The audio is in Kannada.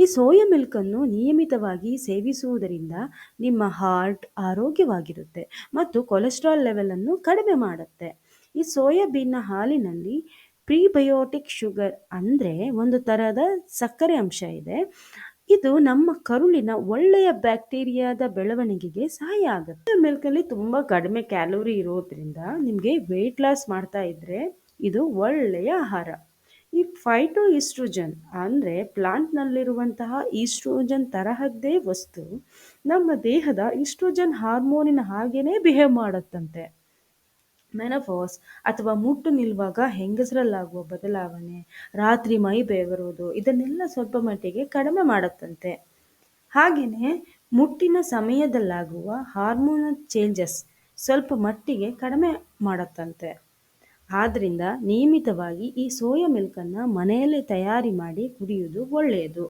ಈ ಸೋಯಾ ಮಿಲ್ಕನ್ನು ನಿಯಮಿತವಾಗಿ ಸೇವಿಸುವುದರಿಂದ ನಿಮ್ಮ ಹಾರ್ಟ್ ಆರೋಗ್ಯವಾಗಿರುತ್ತೆ ಮತ್ತು ಕೊಲೆಸ್ಟ್ರಾಲ್ ಲೆವೆಲನ್ನು ಕಡಿಮೆ ಮಾಡುತ್ತೆ. ಈ ಸೋಯಾಬೀನ್ನ ಹಾಲಿನಲ್ಲಿ ಪ್ರೀಬಯೋಟಿಕ್ ಶುಗರ್ ಅಂದರೆ ಒಂದು ಥರದ ಸಕ್ಕರೆ ಅಂಶ ಇದೆ. ಇದು ನಮ್ಮ ಕರುಳಿನ ಒಳ್ಳೆಯ ಬ್ಯಾಕ್ಟೀರಿಯಾದ ಬೆಳವಣಿಗೆಗೆ ಸಹಾಯ ಆಗುತ್ತೆ. ಮಿಲ್ಕಲ್ಲಿ ತುಂಬ ಕಡಿಮೆ ಕ್ಯಾಲೋರಿ ಇರೋದ್ರಿಂದ ನಿಮಗೆ ವೆಯ್ಟ್ ಲಾಸ್ ಮಾಡ್ತಾ ಇದ್ರೆ ಇದು ಒಳ್ಳೆಯ ಆಹಾರ. ಈ ಫೈಟೋ ಈಸ್ಟ್ರೋಜನ್ ಅಂದರೆ ಪ್ಲಾಂಟ್ನಲ್ಲಿರುವಂತಹ ಈಸ್ಟ್ರೋಜನ್ ತರಹದ್ದೇ ವಸ್ತು ನಮ್ಮ ದೇಹದ ಈಸ್ಟ್ರೋಜನ್ ಹಾರ್ಮೋನಿನ ಹಾಗೇನೆ ಬಿಹೇವ್ ಮಾಡುತ್ತಂತೆ. ಮೆನಫಾಸ್ ಅಥವಾ ಮುಟ್ಟು ನಿಲ್ಲುವಾಗ ಹೆಂಗಸರಲ್ಲಾಗುವ ಬದಲಾವಣೆ, ರಾತ್ರಿ ಮೈ ಬೆವರೋದು ಇದನ್ನೆಲ್ಲ ಸ್ವಲ್ಪ ಮಟ್ಟಿಗೆ ಕಡಿಮೆ ಮಾಡುತ್ತಂತೆ. ಹಾಗೆಯೇ ಮುಟ್ಟಿನ ಸಮಯದಲ್ಲಾಗುವ ಹಾರ್ಮೋನಲ್ ಚೇಂಜಸ್ ಸ್ವಲ್ಪ ಮಟ್ಟಿಗೆ ಕಡಿಮೆ ಮಾಡುತ್ತಂತೆ. ಆದ್ದರಿಂದ ನಿಯಮಿತವಾಗಿ ಈ ಸೋಯಾ ಮಿಲ್ಕನ್ನು ಮನೆಯಲ್ಲೇ ತಯಾರಿ ಮಾಡಿ ಕುಡಿಯುವುದು ಒಳ್ಳೆಯದು.